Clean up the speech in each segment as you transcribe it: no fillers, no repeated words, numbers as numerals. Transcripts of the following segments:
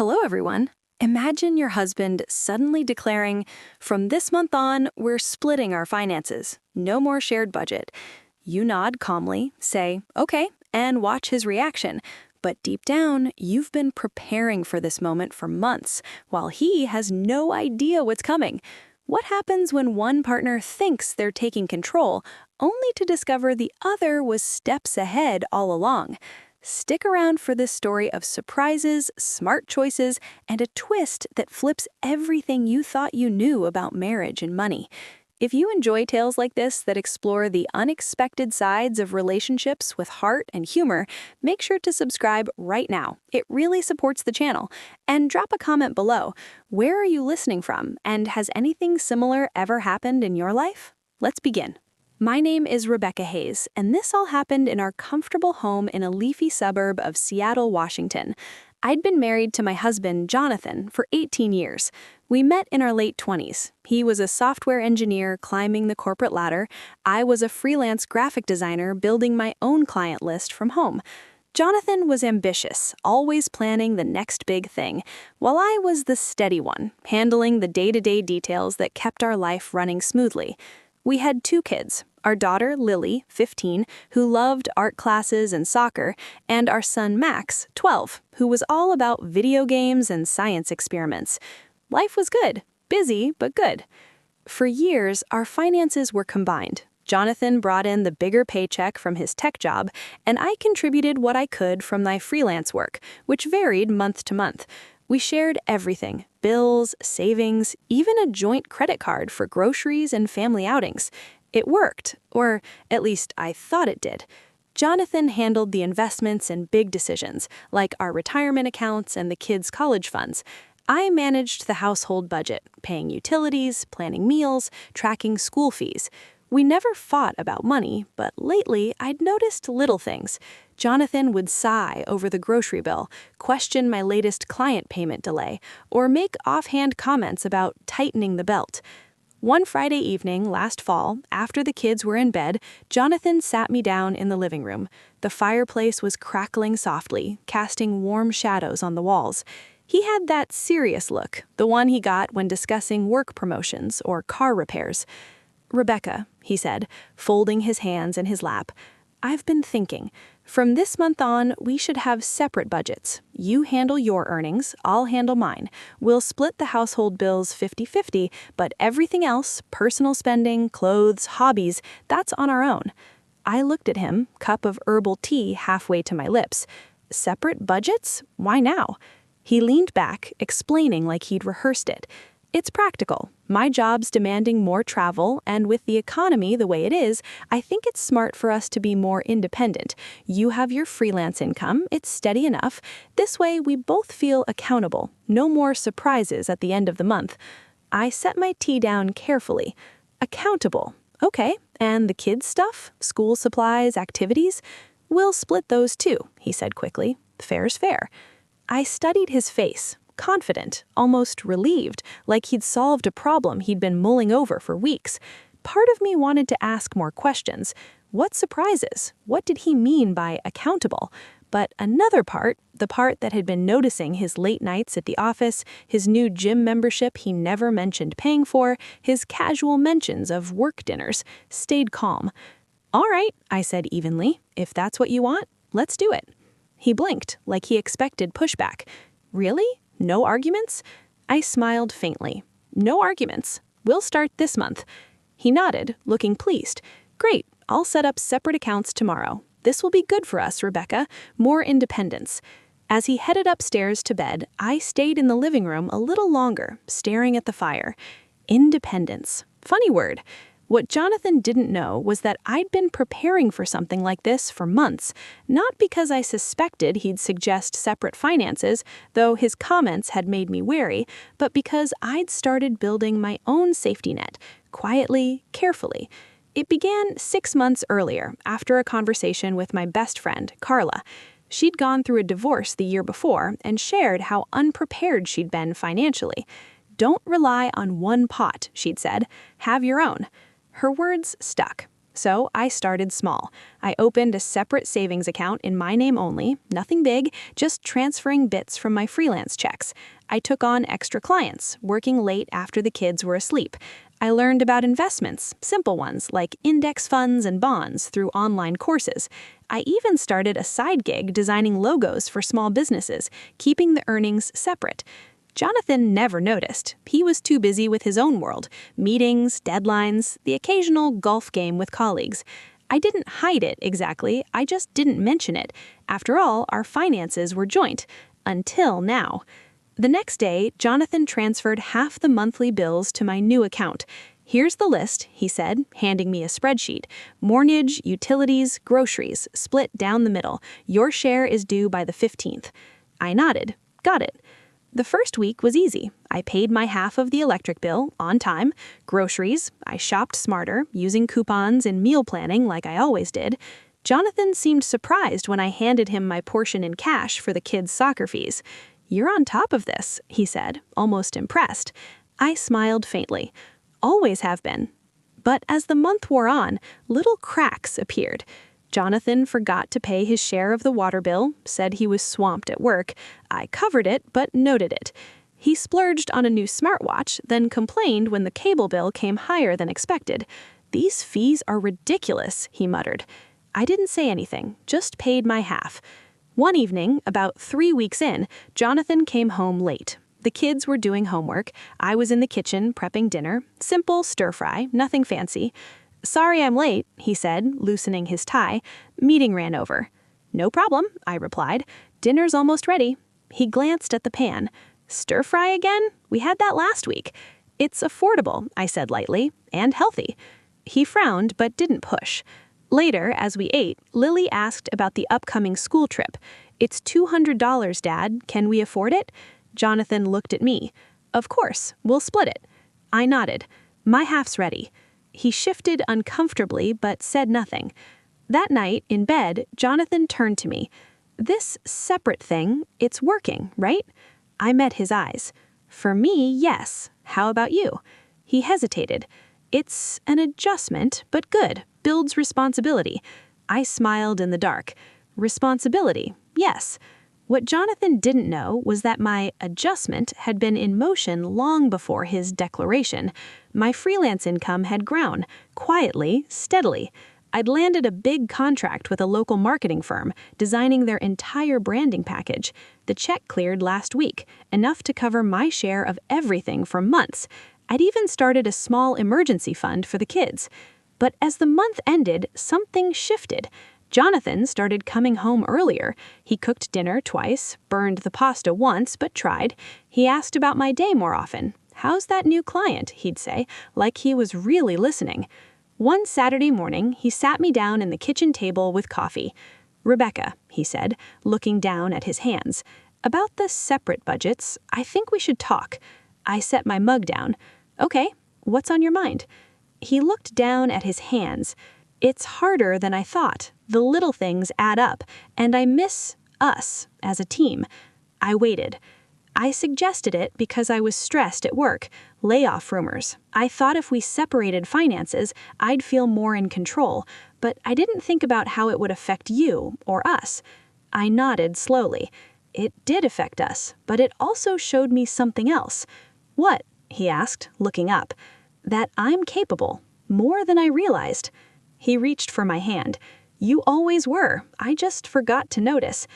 Hello, everyone. Imagine your husband suddenly declaring, "From this month on, we're splitting our finances. No more shared budget." You nod calmly, say, "Okay," and watch his reaction. But deep down, you've been preparing for this moment for months, while he has no idea what's coming. What happens when one partner thinks they're taking control, only to discover the other was steps ahead all along? Stick around for this story of surprises, smart choices, and a twist that flips everything you thought you knew about marriage and money. If you enjoy tales like this that explore the unexpected sides of relationships with heart and humor, make sure to subscribe right now. It really supports the channel. And drop a comment below. Where are you listening from? And has anything similar ever happened in your life? Let's begin. My name is Rebecca Hayes, and this all happened in our comfortable home in a leafy suburb of Seattle, Washington. I'd been married to my husband, Jonathan, for 18 years. We met in our late 20s. He was a software engineer climbing the corporate ladder. I was a freelance graphic designer building my own client list from home. Jonathan was ambitious, always planning the next big thing, while I was the steady one, handling the day-to-day details that kept our life running smoothly. We had 2 kids, our daughter, Lily, 15, who loved art classes and soccer, and our son, Max, 12, who was all about video games and science experiments. Life was good, busy, but good. For years, our finances were combined. Jonathan brought in the bigger paycheck from his tech job, and I contributed what I could from my freelance work, which varied month to month. We shared everything: bills, savings, even a joint credit card for groceries and family outings. It worked, or at least I thought it did. Jonathan handled the investments and big decisions, like our retirement accounts and the kids' college funds. I managed the household budget, paying utilities, planning meals, tracking school fees. We never fought about money, but lately I'd noticed little things. Jonathan would sigh over the grocery bill, question my latest client payment delay, or make offhand comments about tightening the belt. One Friday evening last fall, after the kids were in bed, Jonathan sat me down in the living room. The fireplace was crackling softly, casting warm shadows on the walls. He had that serious look, the one he got when discussing work promotions or car repairs. "Rebecca," he said, folding his hands in his lap, "I've been thinking. From this month on, we should have separate budgets. You handle your earnings, I'll handle mine. We'll split the household bills 50-50, but everything else, personal spending, clothes, hobbies, that's on our own." I looked at him, cup of herbal tea halfway to my lips. "Separate budgets? Why now?" He leaned back, explaining like he'd rehearsed it. "It's practical. My job's demanding more travel, and with the economy the way it is, I think it's smart for us to be more independent. You have your freelance income, it's steady enough. This way we both feel accountable. No more surprises at the end of the month." I set my tea down carefully. "Accountable. Okay, and the kids' stuff? School supplies, activities? We'll split those too," he said quickly. "Fair's fair." I studied his face. Confident, almost relieved, like he'd solved a problem he'd been mulling over for weeks. Part of me wanted to ask more questions. What surprises? What did he mean by accountable? But another part, the part that had been noticing his late nights at the office, his new gym membership he never mentioned paying for, his casual mentions of work dinners, stayed calm. "All right," I said evenly, "if that's what you want, let's do it." He blinked, like he expected pushback. "Really? No arguments?" I smiled faintly. "No arguments. We'll start this month." He nodded, looking pleased. "Great, I'll set up separate accounts tomorrow. This will be good for us, Rebecca. More independence." As he headed upstairs to bed, I stayed in the living room a little longer, staring at the fire. Independence. Funny word. What Jonathan didn't know was that I'd been preparing for something like this for months, not because I suspected he'd suggest separate finances, though his comments had made me wary, but because I'd started building my own safety net, quietly, carefully. It began 6 months earlier, after a conversation with my best friend, Carla. She'd gone through a divorce the year before and shared how unprepared she'd been financially. "Don't rely on one pot," she'd said. "Have your own." Her words stuck. So I started small. I opened a separate savings account in my name only, nothing big, just transferring bits from my freelance checks. I took on extra clients, working late after the kids were asleep. I learned about investments, simple ones like index funds and bonds, through online courses. I even started a side gig designing logos for small businesses, keeping the earnings separate. Jonathan never noticed. He was too busy with his own world, meetings, deadlines, the occasional golf game with colleagues. I didn't hide it exactly, I just didn't mention it. After all, our finances were joint. Until now. The next day, Jonathan transferred half the monthly bills to my new account. "Here's the list," he said, handing me a spreadsheet. "Mortgage, utilities, groceries, split down the middle. Your share is due by the 15th. I nodded. Got it. The first week was easy. I paid my half of the electric bill on time. Groceries, I shopped smarter, using coupons and meal planning like I always did. Jonathan seemed surprised when I handed him my portion in cash for the kids' soccer fees. "You're on top of this," he said, almost impressed. I smiled faintly. "Always have been." But as the month wore on, little cracks appeared. Jonathan forgot to pay his share of the water bill, said he was swamped at work. I covered it, but noted it. He splurged on a new smartwatch, then complained when the cable bill came higher than expected. "These fees are ridiculous," he muttered. I didn't say anything, just paid my half. One evening, about 3 weeks in, Jonathan came home late. The kids were doing homework. I was in the kitchen prepping dinner. Simple stir-fry, nothing fancy. "Sorry I'm late," he said, loosening his tie. "Meeting ran over." "No problem," I replied. "Dinner's almost ready." He glanced at the pan. "Stir-fry again? We had that last week." "It's affordable," I said lightly, "and healthy." He frowned but didn't push. Later, as we ate, Lily asked about the upcoming school trip. "It's $200, Dad. Can we afford it?" Jonathan looked at me. "Of course, we'll split it." I nodded. "My half's ready." He shifted uncomfortably but said nothing. That night, in bed, Jonathan turned to me. "This separate thing, it's working, right?" I met his eyes. "For me, yes. How about you?" He hesitated. "It's an adjustment, but good. Builds responsibility." I smiled in the dark. Responsibility, yes. What Jonathan didn't know was that my adjustment had been in motion long before his declaration. My freelance income had grown, quietly, steadily. I'd landed a big contract with a local marketing firm, designing their entire branding package. The check cleared last week, enough to cover my share of everything for months. I'd even started a small emergency fund for the kids. But as the month ended, something shifted. Jonathan started coming home earlier. He cooked dinner twice, burned the pasta once, but tried. He asked about my day more often. "How's that new client?" he'd say, like he was really listening. One Saturday morning, he sat me down in the kitchen table with coffee. "Rebecca," he said, looking down at his hands, "about the separate budgets, I think we should talk." I set my mug down. "Okay, what's on your mind?" He looked down at his hands. "It's harder than I thought. The little things add up, and I miss us as a team." I waited. "I suggested it because I was stressed at work. Layoff rumors. I thought if we separated finances, I'd feel more in control, but I didn't think about how it would affect you or us." I nodded slowly. "It did affect us, but it also showed me something else." "What?" he asked, looking up. "That I'm capable, more than I realized." He reached for my hand. "You always were. I just forgot to notice."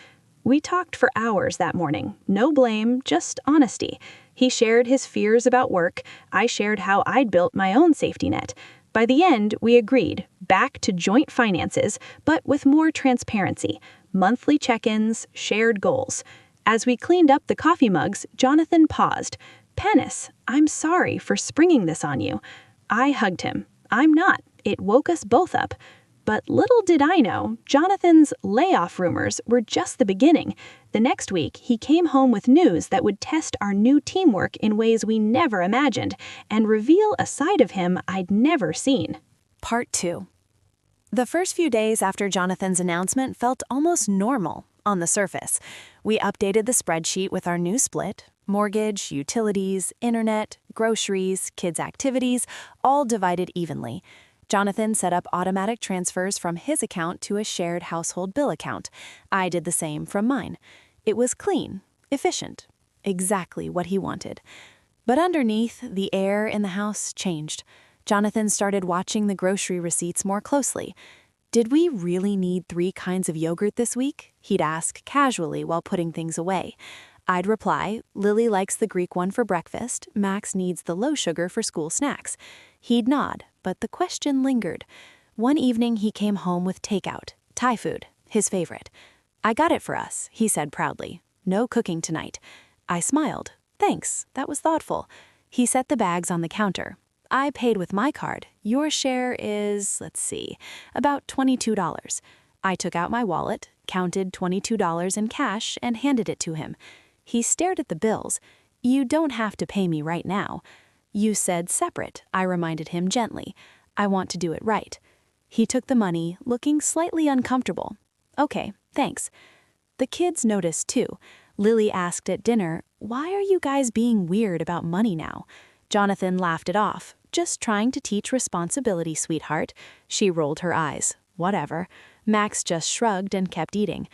We talked for hours that morning. No blame, just honesty. He shared his fears about work. I shared how I'd built my own safety net. By the end, we agreed, back to joint finances, but with more transparency. Monthly check-ins, shared goals. As we cleaned up the coffee mugs, Jonathan paused. "Penis, I'm sorry for springing this on you." I hugged him. "I'm not. It woke us both up." But little did I know, Jonathan's layoff rumors were just the beginning. The next week, he came home with news that would test our new teamwork in ways we never imagined and reveal a side of him I'd never seen. Part 2. The first few days after Jonathan's announcement felt almost normal on the surface. We updated the spreadsheet with our new split: mortgage, utilities, internet, groceries, kids' activities, all divided evenly. Jonathan set up automatic transfers from his account to a shared household bill account. I did the same from mine. It was clean, efficient, exactly what he wanted. But underneath, the air in the house changed. Jonathan started watching the grocery receipts more closely. "Did we really need 3 kinds of yogurt this week?" he'd ask casually while putting things away. I'd reply, "Lily likes the Greek one for breakfast, Max needs the low sugar for school snacks." He'd nod, but the question lingered. One evening he came home with takeout, Thai food, his favorite. "I got it for us," he said proudly. "No cooking tonight." I smiled. "Thanks, that was thoughtful." He set the bags on the counter. "I paid with my card. Your share is, let's see, about $22. I took out my wallet, counted $22 in cash, and handed it to him. He stared at the bills. "You don't have to pay me right now." "You said separate," I reminded him gently. "I want to do it right." He took the money, looking slightly uncomfortable. "Okay, thanks." The kids noticed too. Lily asked at dinner, "Why are you guys being weird about money now?" Jonathan laughed it off. "Just trying to teach responsibility, sweetheart." She rolled her eyes. "Whatever." Max just shrugged and kept eating.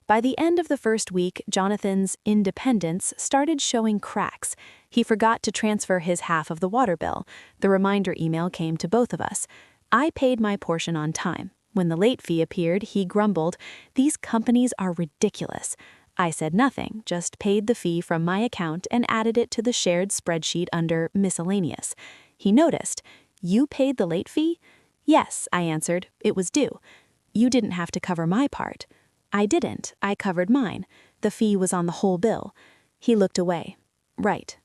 By the end of the first week, Jonathan's independence started showing cracks. He forgot to transfer his half of the water bill. The reminder email came to both of us. I paid my portion on time. When the late fee appeared, he grumbled, "These companies are ridiculous." I said nothing, just paid the fee from my account and added it to the shared spreadsheet under miscellaneous. He noticed. "You paid the late fee?" "Yes," I answered. "It was due." "You didn't have to cover my part." "I didn't. I covered mine. The fee was on the whole bill." He looked away. "Right."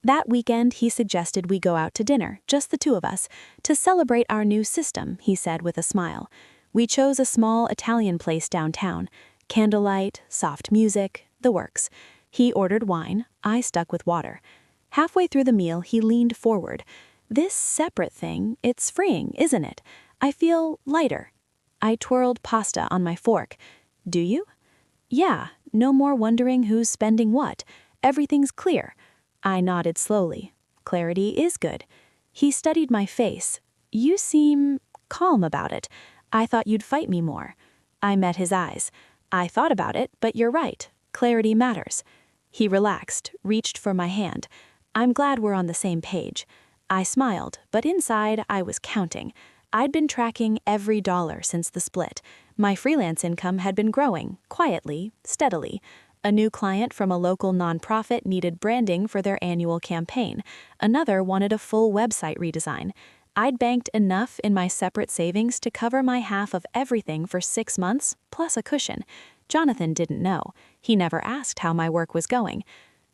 That weekend, he suggested we go out to dinner, just the 2 of us, to celebrate our new system, he said with a smile. We chose a small Italian place downtown. Candlelight, soft music, the works. He ordered wine. I stuck with water. Halfway through the meal, he leaned forward. "This separate thing, it's freeing, isn't it? I feel lighter." I twirled pasta on my fork. "Do you?" "Yeah, no more wondering who's spending what. Everything's clear." I nodded slowly. "Clarity is good." He studied my face. "You seem calm about it. I thought you'd fight me more." I met his eyes. "I thought about it, but you're right. Clarity matters." He relaxed, reached for my hand. "I'm glad we're on the same page." I smiled, but inside I was counting. I'd been tracking every dollar since the split. My freelance income had been growing, quietly, steadily. A new client from a local nonprofit needed branding for their annual campaign. Another wanted a full website redesign. I'd banked enough in my separate savings to cover my half of everything for 6 months, plus a cushion. Jonathan didn't know. He never asked how my work was going.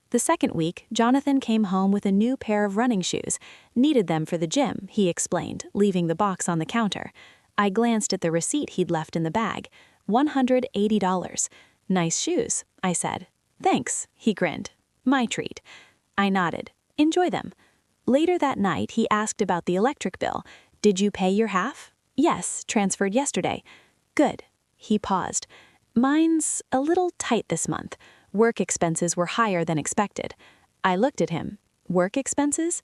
The second week, Jonathan came home with a new pair of running shoes. Needed them for the gym, he explained, leaving the box on the counter. I glanced at the receipt he'd left in the bag. $180. "Nice shoes," I said. "Thanks," he grinned. "My treat." I nodded. "Enjoy them." Later that night, he asked about the electric bill. "Did you pay your half?" "Yes, transferred yesterday." "Good." He paused. "Mine's a little tight this month. Work expenses were higher than expected." I looked at him. "Work expenses?"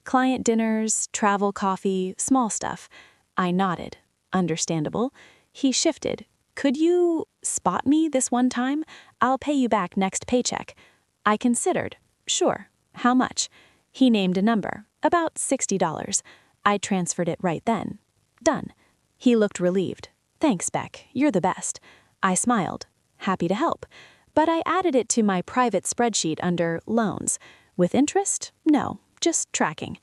"Client dinners, travel coffee, small stuff." I nodded. "Understandable." He shifted. "Could you spot me this one time? I'll pay you back next paycheck." I considered. "Sure. How much?" He named a number. "About $60. I transferred it right then. "Done." He looked relieved. "Thanks, Beck. You're the best." I smiled. "Happy to help." But I added it to my private spreadsheet under loans. With interest? No, just tracking.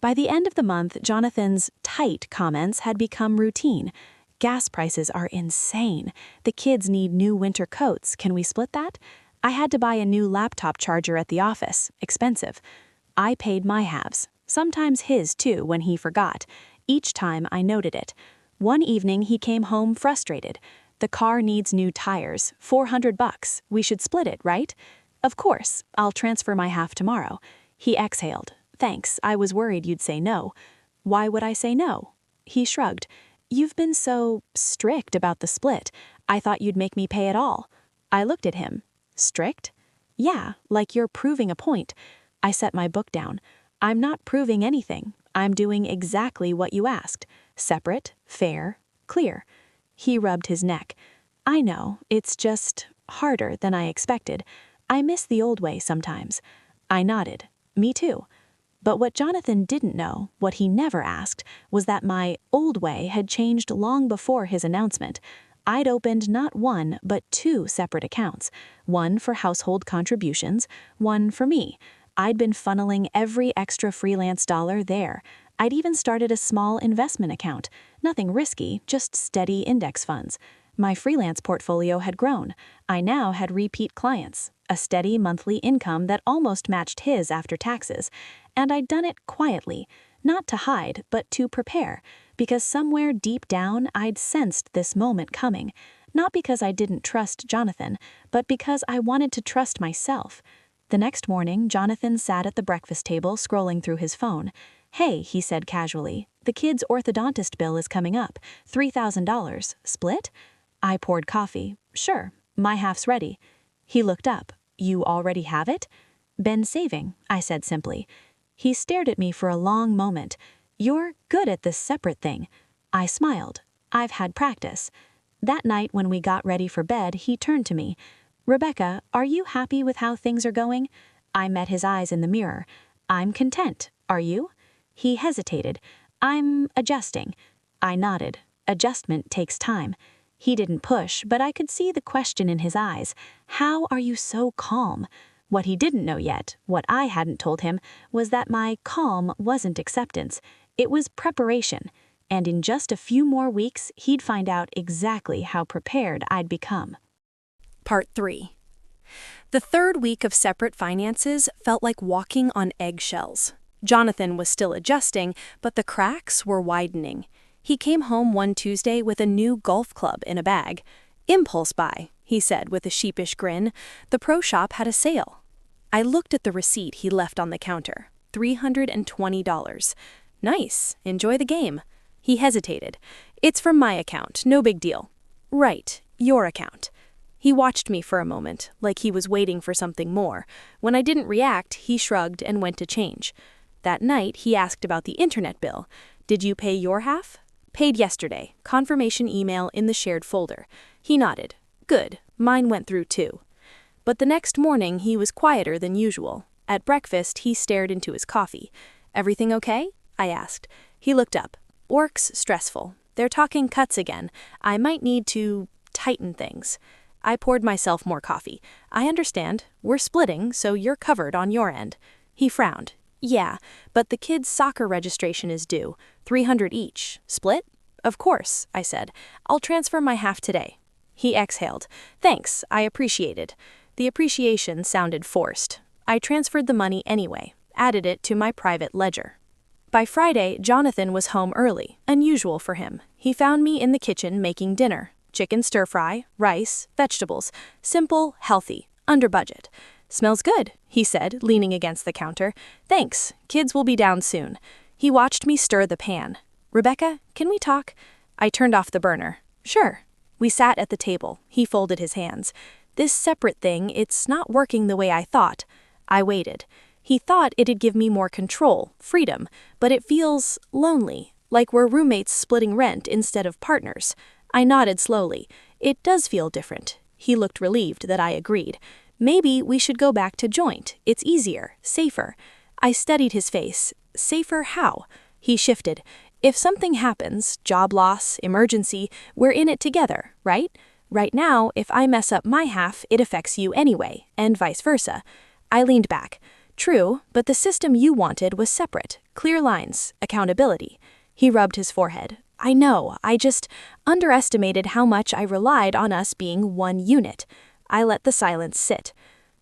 By the end of the month, Jonathan's tight comments had become routine. "Gas prices are insane. The kids need new winter coats. Can we split that?" I had to buy a new laptop charger at the office. Expensive. I paid my halves. Sometimes his too, when he forgot. Each time I noted it. One evening he came home frustrated. "The car needs new tires. $400. We should split it, right?" "Of course. I'll transfer my half tomorrow." He exhaled. "Thanks. I was worried you'd say no." "Why would I say no?" He shrugged. "You've been so strict about the split. I thought you'd make me pay it all." I looked at him. "Strict?" "Yeah, like you're proving a point." I set my book down. "I'm not proving anything. I'm doing exactly what you asked." Separate, fair, clear. He rubbed his neck. I know, it's just harder than I expected. I miss the old way sometimes. I nodded. Me too. But what Jonathan didn't know, what he never asked, was that my old way had changed long before his announcement. I'd opened not one, but two separate accounts. One for household contributions, one for me. I'd been funneling every extra freelance dollar there. I'd even started a small investment account. Nothing risky, just steady index funds. My freelance portfolio had grown. I now had repeat clients, a steady monthly income that almost matched his after taxes. And I'd done it quietly, not to hide, but to prepare, because somewhere deep down I'd sensed this moment coming. Not because I didn't trust Jonathan, but because I wanted to trust myself. The next morning, Jonathan sat at the breakfast table scrolling through his phone. Hey, he said casually, the kid's orthodontist bill is coming up. $3,000. Split? I poured coffee. Sure, my half's ready. He looked up. You already have it? Been saving, I said simply. He stared at me for a long moment. You're good at this separate thing. I smiled. I've had practice. That night when we got ready for bed, he turned to me. Rebecca, are you happy with how things are going? I met his eyes in the mirror. I'm content. Are you? He hesitated. I'm adjusting. I nodded. Adjustment takes time. He didn't push, but I could see the question in his eyes. How are you so calm? What he didn't know yet, what I hadn't told him, was that my calm wasn't acceptance. It was preparation. And in just a few more weeks, he'd find out exactly how prepared I'd become. Part 3. The third week of separate finances felt like walking on eggshells. Jonathan was still adjusting, but the cracks were widening. He came home one Tuesday with a new golf club in a bag. Impulse buy, he said with a sheepish grin. The pro shop had a sale. I looked at the receipt he left on the counter. $320. Nice. Enjoy the game. He hesitated. It's from my account. No big deal. Right. Your account. He watched me for a moment, like he was waiting for something more. When I didn't react, he shrugged and went to change. That night, he asked about the internet bill. Did you pay your half? Paid yesterday. Confirmation email in the shared folder. He nodded. Good. Mine went through too. But the next morning, he was quieter than usual. At breakfast, he stared into his coffee. Everything okay? I asked. He looked up. Work's stressful. They're talking cuts again. I might need to tighten things. I poured myself more coffee. I understand. We're splitting, so you're covered on your end. He frowned. Yeah, but the kids' soccer registration is due. $300 each. Split? Of course, I said. I'll transfer my half today. He exhaled. Thanks, I appreciate it. The appreciation sounded forced. I transferred the money anyway, added it to my private ledger. By Friday, Jonathan was home early, unusual for him. He found me in the kitchen making dinner. Chicken stir-fry, rice, vegetables. Simple, healthy, under budget. Smells good, he said, leaning against the counter. Thanks, kids will be down soon. He watched me stir the pan. Rebecca, can we talk? I turned off the burner. Sure. We sat at the table. He folded his hands. This separate thing, it's not working the way I thought. I waited. He thought it'd give me more control, freedom, but it feels lonely, like we're roommates splitting rent instead of partners. I nodded slowly. It does feel different. He looked relieved that I agreed. Maybe we should go back to joint. It's easier, safer. I studied his face. Safer how? He shifted. If something happens, job loss, emergency, we're in it together, right? Right now, if I mess up my half, it affects you anyway, and vice versa. I leaned back. True, but the system you wanted was separate. Clear lines, accountability. He rubbed his forehead. I know, I just underestimated how much I relied on us being one unit. I let the silence sit.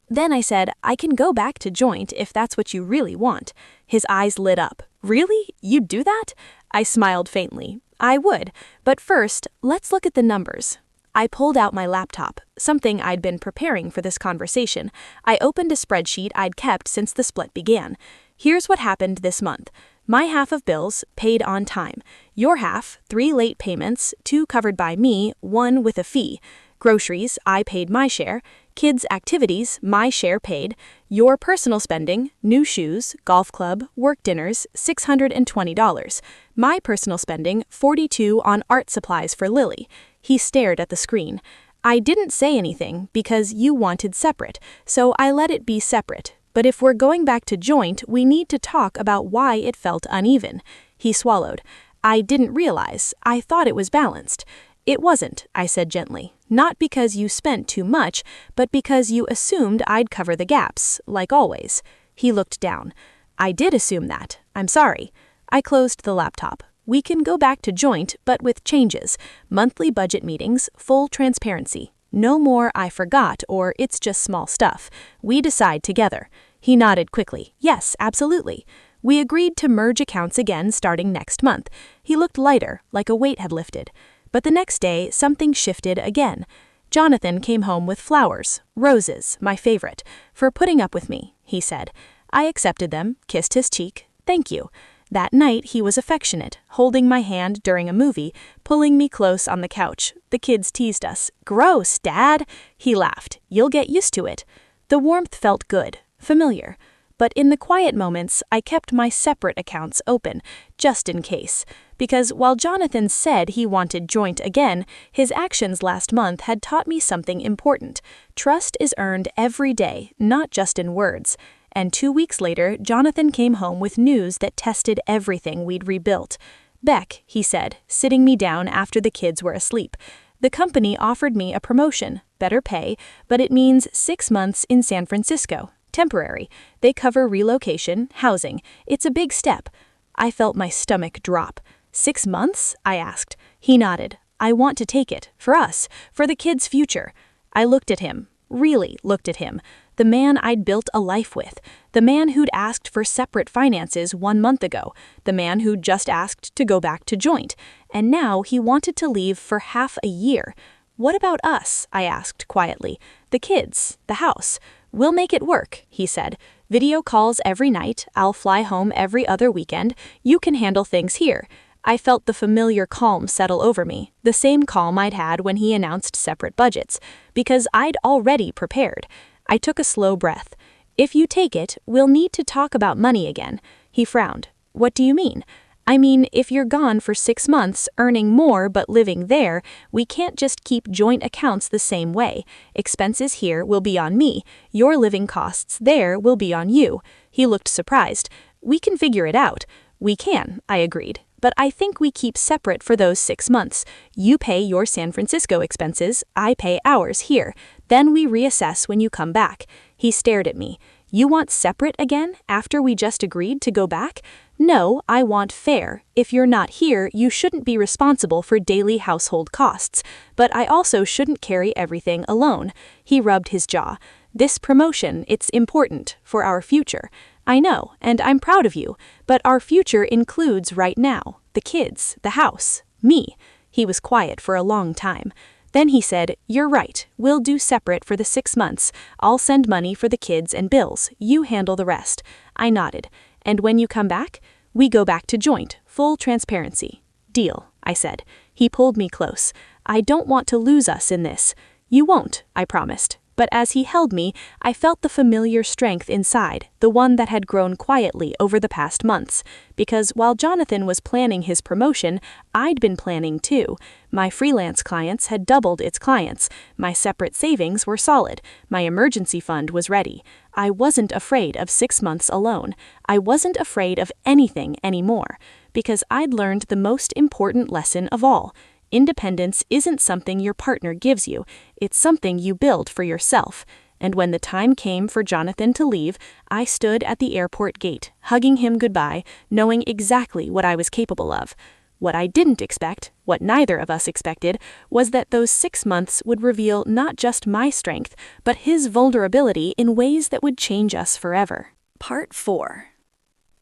Then I said, I can go back to joint if that's what you really want. His eyes lit up. Really? You'd do that? I smiled faintly. I would, but first, let's look at the numbers. I pulled out my laptop, something I'd been preparing for this conversation. I opened a spreadsheet I'd kept since the split began. Here's what happened this month. My half of bills, paid on time. Your half, 3 late payments, 2 covered by me, 1 with a fee. Groceries, I paid my share. Kids' activities, my share paid. Your personal spending, new shoes, golf club, work dinners, $620. My personal spending, $42 on art supplies for Lily. He stared at the screen. I didn't say anything because you wanted separate, so I let it be separate. But if we're going back to joint, we need to talk about why it felt uneven. He swallowed. I didn't realize. I thought it was balanced. It wasn't, I said gently. Not because you spent too much, but because you assumed I'd cover the gaps, like always. He looked down. I did assume that. I'm sorry. I closed the laptop. We can go back to joint, but with changes. Monthly budget meetings, full transparency. No more I forgot or it's just small stuff. We decide together. He nodded quickly. Yes, absolutely. We agreed to merge accounts again starting next month. He looked lighter, like a weight had lifted. But the next day, something shifted again. Jonathan came home with flowers, roses, my favorite, for putting up with me, he said. I accepted them, kissed his cheek. Thank you. That night, he was affectionate, holding my hand during a movie, pulling me close on the couch. The kids teased us. Gross, Dad! He laughed. You'll get used to it. The warmth felt good, familiar. But in the quiet moments, I kept my separate accounts open, just in case. Because while Jonathan said he wanted joint again, his actions last month had taught me something important. Trust is earned every day, not just in words. And 2 weeks later, Jonathan came home with news that tested everything we'd rebuilt. Beck, he said, sitting me down after the kids were asleep. The company offered me a promotion, better pay, but it means 6 months in San Francisco. Temporary. They cover relocation, housing. It's a big step. I felt my stomach drop. 6 months? I asked. He nodded. I want to take it. For us. For the kids' future. I looked at him. Really looked at him. The man I'd built a life with. The man who'd asked for separate finances 1 month ago. The man who'd just asked to go back to joint. And now he wanted to leave for half a year. What about us? I asked quietly. The kids. The house. We'll make it work, he said. Video calls every night. I'll fly home every other weekend. You can handle things here. I felt the familiar calm settle over me, the same calm I'd had when he announced separate budgets, because I'd already prepared. I took a slow breath. If you take it, we'll need to talk about money again. He frowned. What do you mean? I mean, if you're gone for 6 months, earning more but living there, we can't just keep joint accounts the same way. Expenses here will be on me. Your living costs there will be on you. He looked surprised. We can figure it out. We can, I agreed. But I think we keep separate for those 6 months. You pay your San Francisco expenses, I pay ours here. Then we reassess when you come back. He stared at me. You want separate again after we just agreed to go back? No, I want fair. If you're not here, you shouldn't be responsible for daily household costs. But I also shouldn't carry everything alone. He rubbed his jaw. This promotion, it's important for our future. I know, and I'm proud of you, but our future includes right now, the kids, the house, me. He was quiet for a long time. Then he said, you're right, we'll do separate for the 6 months. I'll send money for the kids and bills. You handle the rest. I nodded. And when you come back? We go back to joint, full transparency. Deal, I said. He pulled me close. I don't want to lose us in this. You won't, I promised. But as he held me, I felt the familiar strength inside, the one that had grown quietly over the past months. Because while Jonathan was planning his promotion, I'd been planning too. My freelance clients had doubled its clients. My separate savings were solid. My emergency fund was ready. I wasn't afraid of 6 months alone. I wasn't afraid of anything anymore. Because I'd learned the most important lesson of all. Independence isn't something your partner gives you, it's something you build for yourself. And when the time came for Jonathan to leave, I stood at the airport gate, hugging him goodbye, knowing exactly what I was capable of. What I didn't expect, what neither of us expected, was that those 6 months would reveal not just my strength, but his vulnerability in ways that would change us forever. Part 4.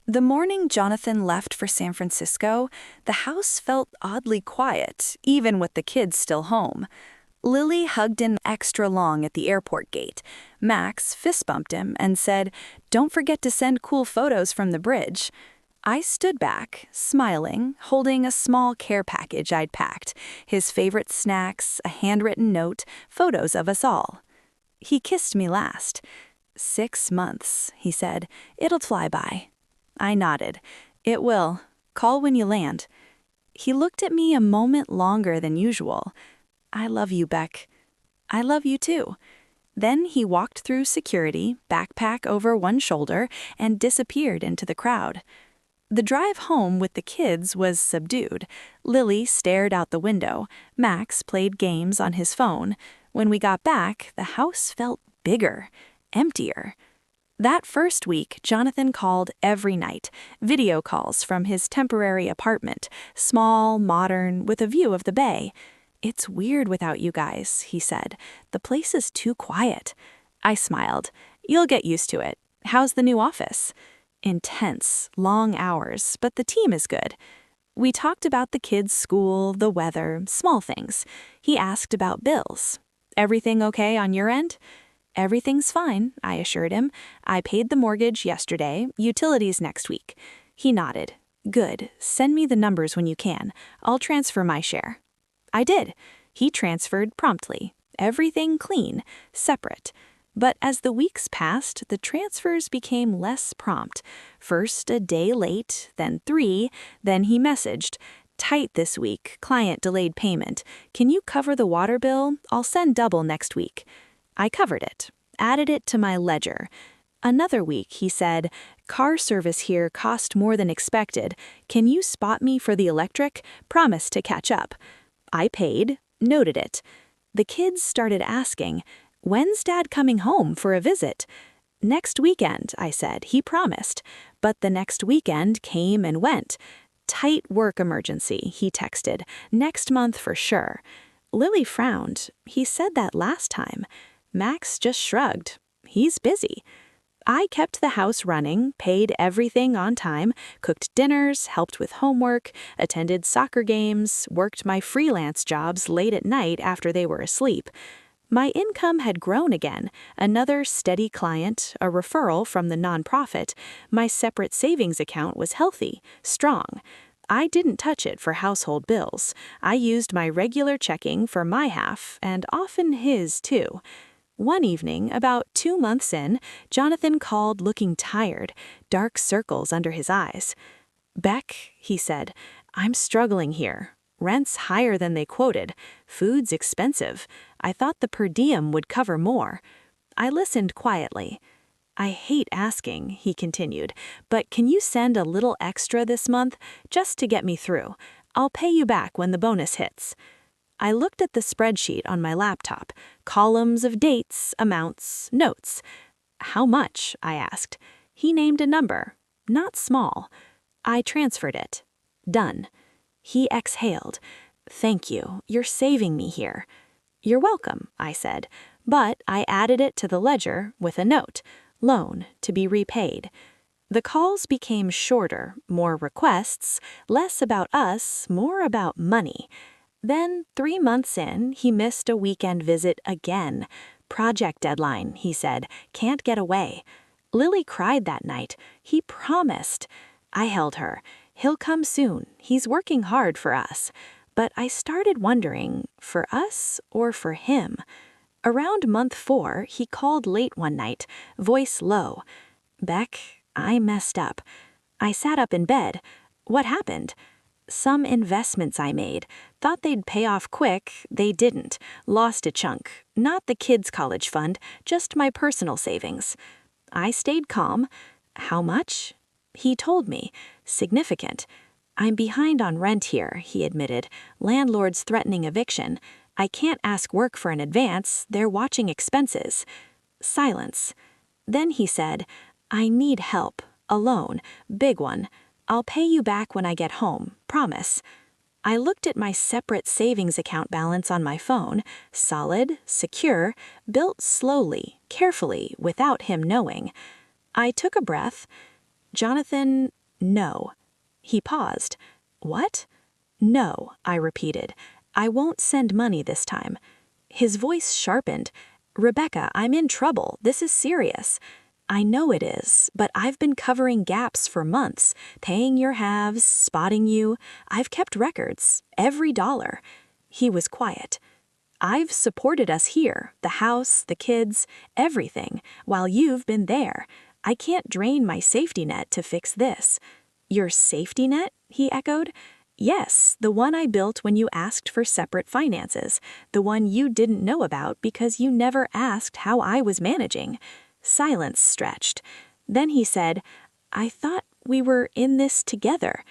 The morning Jonathan left for San Francisco, the house felt oddly quiet, even with the kids still home. Lily hugged him extra long at the airport gate. Max fist-bumped him and said, "Don't forget to send cool photos from the bridge." I stood back, smiling, holding a small care package I'd packed, his favorite snacks, a handwritten note, photos of us all. He kissed me last. 6 months, he said. It'll fly by. I nodded. It will. Call when you land. He looked at me a moment longer than usual. I love you, Beck. I love you too. Then he walked through security, backpack over one shoulder, and disappeared into the crowd. The drive home with the kids was subdued. Lily stared out the window. Max played games on his phone. When we got back, the house felt bigger, emptier. That first week, Jonathan called every night, video calls from his temporary apartment, small, modern, with a view of the bay. It's weird without you guys, he said. The place is too quiet. I smiled. You'll get used to it. How's the new office? Intense, long hours, but the team is good. We talked about the kids' school, the weather, small things. He asked about bills. Everything okay on your end? Everything's fine, I assured him. I paid the mortgage yesterday, utilities next week. He nodded. Good. Send me the numbers when you can. I'll transfer my share. I did. He transferred promptly. Everything clean, separate. But as the weeks passed, the transfers became less prompt. First a day late, then 3, then he messaged, "Tight this week, client delayed payment. Can you cover the water bill? I'll send double next week." I covered it, added it to my ledger. Another week, he said, "Car service here cost more than expected. Can you spot me for the electric? Promise to catch up." I paid, noted it. The kids started asking, "When's Dad coming home for a visit?" "Next weekend," I said. He promised. But the next weekend came and went. "Tight work emergency," he texted. "Next month for sure." Lily frowned. He said that last time. Max just shrugged. He's busy. I kept the house running, paid everything on time, cooked dinners, helped with homework, attended soccer games, worked my freelance jobs late at night after they were asleep. My income had grown again, another steady client, a referral from the nonprofit. My separate savings account was healthy, strong. I didn't touch it for household bills. I used my regular checking for my half, and often his too. One evening, about 2 months in, Jonathan called looking tired, dark circles under his eyes. "Beck," he said, "I'm struggling here. Rent's higher than they quoted. Food's expensive. I thought the per diem would cover more." I listened quietly. "I hate asking," he continued, "but can you send a little extra this month, just to get me through? I'll pay you back when the bonus hits." I looked at the spreadsheet on my laptop, columns of dates, amounts, notes. "How much?" I asked. He named a number. Not small. I transferred it. Done. He exhaled. "Thank you. You're saving me here." "You're welcome," I said, but I added it to the ledger with a note. Loan, to be repaid. The calls became shorter, more requests, less about us, more about money. Then, 3 months in, he missed a weekend visit again. "Project deadline," he said. "Can't get away." Lily cried that night. He promised. I held her. He'll come soon. He's working hard for us. But I started wondering, for us or for him? Around month 4, he called late one night, voice low. "Beck, I messed up." I sat up in bed. "What happened?" "Some investments I made. Thought they'd pay off quick. They didn't. Lost a chunk. Not the kids' college fund, just my personal savings." I stayed calm. "How much?" He told me. "Significant." "I'm behind on rent here," he admitted. "Landlord's threatening eviction. I can't ask work for an advance. They're watching expenses." Silence. Then he said, "I need help. A loan. Big one. I'll pay you back when I get home. Promise." I looked at my separate savings account balance on my phone. Solid, secure, built slowly, carefully, without him knowing. I took a breath. "Jonathan, no." He paused. "What?" "No," I repeated. "I won't send money this time." His voice sharpened. "Rebecca, I'm in trouble. This is serious." "I know it is, but I've been covering gaps for months, paying your halves, spotting you. I've kept records, every dollar." He was quiet. I've supported us here, the house, the kids, everything, while you've been there. I can't drain my safety net to fix this." "Your safety net?" he echoed. "Yes, the one I built when you asked for separate finances, the one you didn't know about because you never asked how I was managing." Silence stretched. Then he said, "I thought we were in this together."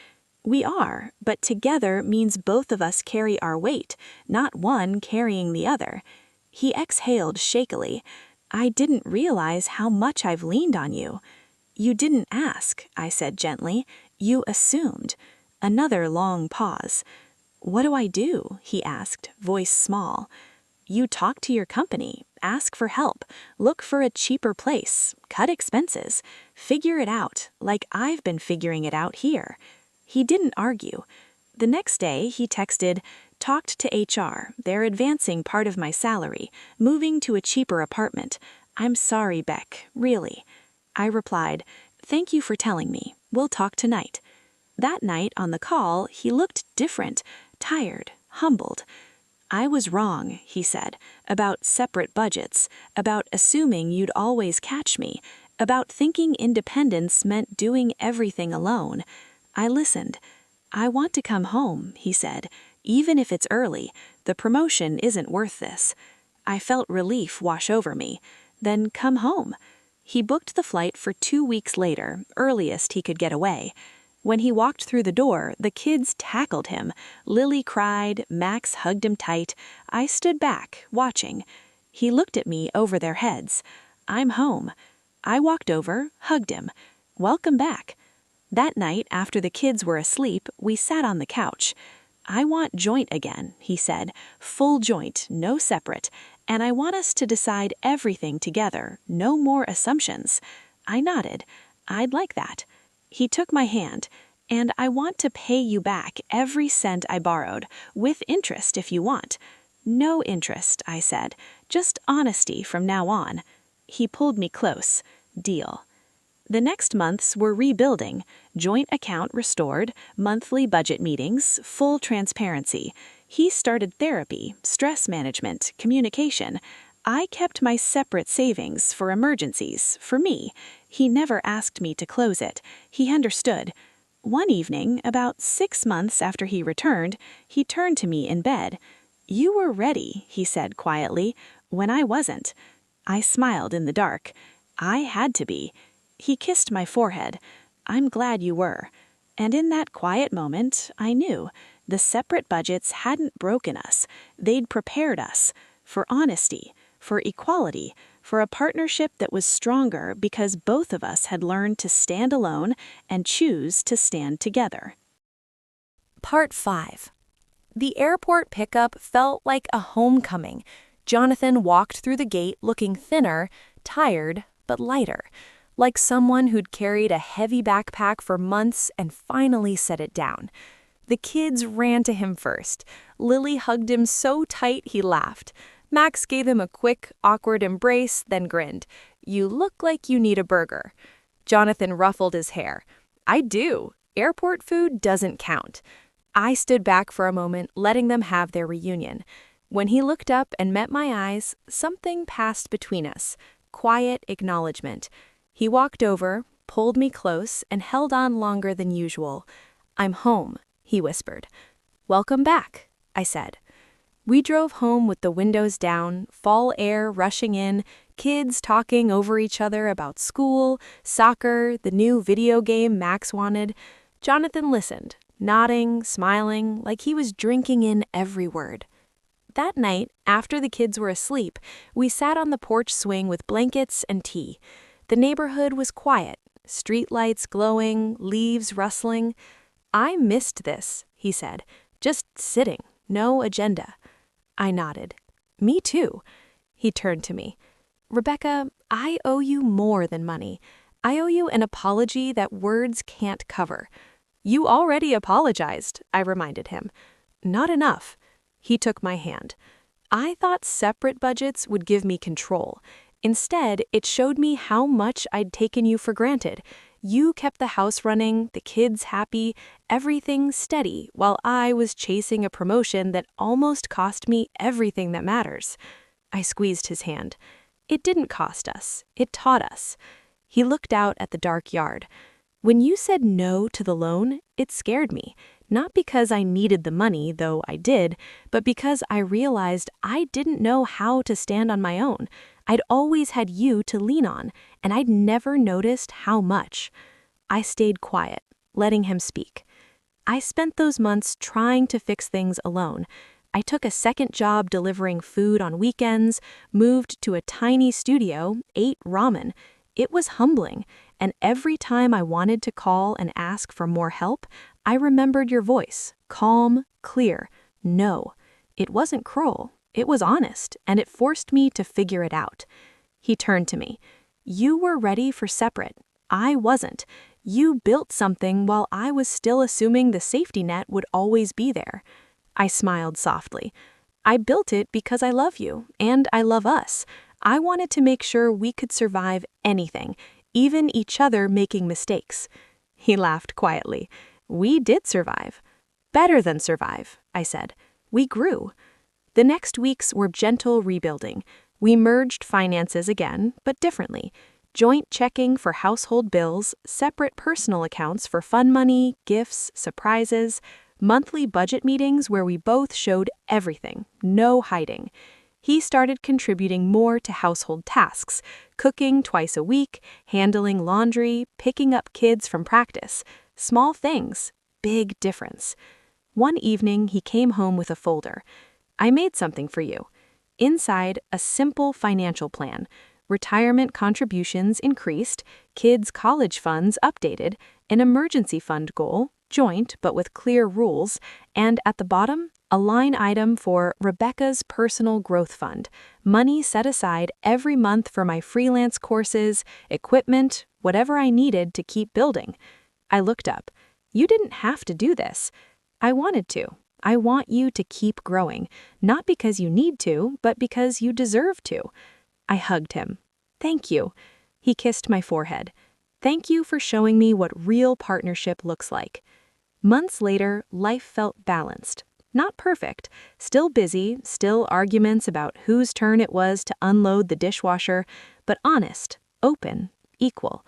"We are, but together means both of us carry our weight, not one carrying the other." He exhaled shakily. "I didn't realize how much I've leaned on you." "You didn't ask," I said gently. "You assumed." Another long pause. "What do I do?" he asked, voice small. "You talk to your company, ask for help, look for a cheaper place, cut expenses, figure it out, like I've been figuring it out here." He didn't argue. The next day, he texted, "Talked to HR. They're advancing part of my salary, moving to a cheaper apartment. I'm sorry, Beck, really." I replied, "Thank you for telling me. We'll talk tonight." That night on the call, he looked different, tired, humbled. "I was wrong," he said, "about separate budgets, about assuming you'd always catch me, about thinking independence meant doing everything alone." I listened. "I want to come home," he said, "even if it's early. The promotion isn't worth this." I felt relief wash over me. "Then come home." He booked the flight for 2 weeks later, earliest he could get away. When he walked through the door, the kids tackled him. Lily cried, Max hugged him tight. I stood back, watching. He looked at me over their heads. "I'm home." I walked over, hugged him. "Welcome back." That night, after the kids were asleep, we sat on the couch. "I want joint again," he said. "Full joint, no separate. And I want us to decide everything together, no more assumptions." I nodded. "I'd like that." He took my hand. "And I want to pay you back every cent I borrowed, with interest if you want." "No interest," I said. "Just honesty from now on." He pulled me close. "Deal." The next months were rebuilding, joint account restored, monthly budget meetings, full transparency. He started therapy, stress management, communication. I kept my separate savings for emergencies, for me. He never asked me to close it. He understood. One evening, about 6 months after he returned, he turned to me in bed. "You were ready," he said quietly, "when I wasn't." I smiled in the dark. I had to be. He kissed my forehead. "I'm glad you were." And in that quiet moment, I knew the separate budgets hadn't broken us. They'd prepared us for honesty, for equality, for a partnership that was stronger because both of us had learned to stand alone and choose to stand together. Part 5. The airport pickup felt like a homecoming. Jonathan walked through the gate looking thinner, tired, but lighter, like someone who'd carried a heavy backpack for months and finally set it down. The kids ran to him first. Lily hugged him so tight he laughed. Max gave him a quick, awkward embrace, then grinned. "You look like you need a burger." Jonathan ruffled his hair. "I do. Airport food doesn't count." I stood back for a moment, letting them have their reunion. When he looked up and met my eyes, something passed between us. Quiet acknowledgement. He walked over, pulled me close, and held on longer than usual. "I'm home," he whispered. "Welcome back," I said. We drove home with the windows down, fall air rushing in, kids talking over each other about school, soccer, the new video game Max wanted. Jonathan listened, nodding, smiling, like he was drinking in every word. That night, after the kids were asleep, we sat on the porch swing with blankets and tea. The neighborhood was quiet, streetlights glowing, leaves rustling. "I missed this," he said, "just sitting, no agenda." I nodded. "Me too." He turned to me. "Rebecca, I owe you more than money. I owe you an apology that words can't cover." "You already apologized," I reminded him. "Not enough." He took my hand. "I thought separate budgets would give me control. Instead, it showed me how much I'd taken you for granted. You kept the house running, the kids happy, everything steady, while I was chasing a promotion that almost cost me everything that matters. I squeezed his hand. It didn't cost us. It taught us. He looked out at the dark yard. When you said no to the loan, it scared me. Not because I needed the money, though I did, but because I realized I didn't know how to stand on my own. I'd always had you to lean on, and I'd never noticed how much. I stayed quiet, letting him speak. I spent those months trying to fix things alone. I took a second job delivering food on weekends, moved to a tiny studio, ate ramen. It was humbling, and every time I wanted to call and ask for more help, I remembered your voice, calm, clear. No, it wasn't cruel. It was honest, and it forced me to figure it out. He turned to me. You were ready for separate. I wasn't. You built something while I was still assuming the safety net would always be there. I smiled softly. I built it because I love you, and I love us. I wanted to make sure we could survive anything, even each other making mistakes. He laughed quietly. We did survive. Better than survive, I said. We grew. The next weeks were gentle rebuilding. We merged finances again, but differently. Joint checking for household bills, separate personal accounts for fun money, gifts, surprises, monthly budget meetings where we both showed everything, no hiding. He started contributing more to household tasks, cooking twice a week, handling laundry, picking up kids from practice. Small things, big difference. One evening, he came home with a folder. I made something for you. Inside, a simple financial plan. Retirement contributions increased, kids' college funds updated, an emergency fund goal, joint but with clear rules, and at the bottom, a line item for Rebecca's personal growth fund, money set aside every month for my freelance courses, equipment, whatever I needed to keep building. I looked up. You didn't have to do this. I wanted to. I want you to keep growing, not because you need to, but because you deserve to. I hugged him. Thank you. He kissed my forehead. Thank you for showing me what real partnership looks like. Months later, life felt balanced. Not perfect, still busy, still arguments about whose turn it was to unload the dishwasher, but honest, open, equal.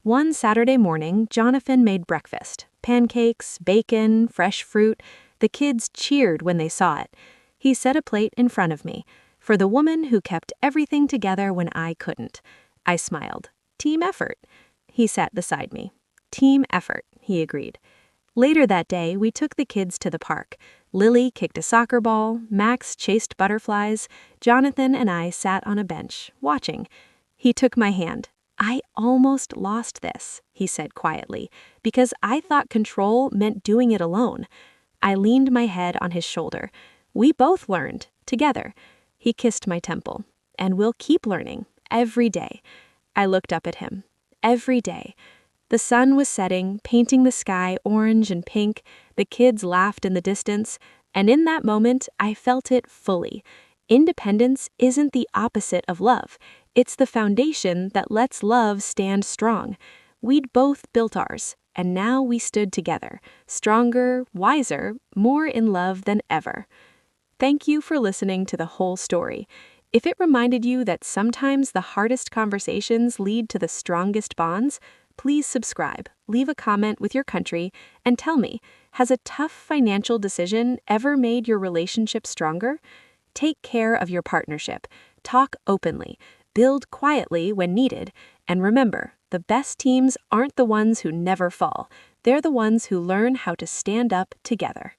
One Saturday morning, Jonathan made breakfast. Pancakes, bacon, fresh fruit. The kids cheered when they saw it. He set a plate in front of me. For the woman who kept everything together when I couldn't. I smiled. Team effort. He sat beside me. Team effort, he agreed. Later that day, we took the kids to the park. Lily kicked a soccer ball, Max chased butterflies, Jonathan and I sat on a bench, watching. He took my hand. I almost lost this, he said quietly, because I thought control meant doing it alone. I leaned my head on his shoulder. We both learned, together. He kissed my temple. And we'll keep learning, every day. I looked up at him. Every day. The sun was setting, painting the sky orange and pink. The kids laughed in the distance. And in that moment, I felt it fully. Independence isn't the opposite of love. It's the foundation that lets love stand strong. We'd both built ours, and now we stood together, stronger, wiser, more in love than ever. Thank you for listening to the whole story. If it reminded you that sometimes the hardest conversations lead to the strongest bonds, please subscribe, leave a comment with your country, and tell me, has a tough financial decision ever made your relationship stronger? Take care of your partnership, talk openly, build quietly when needed, and remember, the best teams aren't the ones who never fall. They're the ones who learn how to stand up together.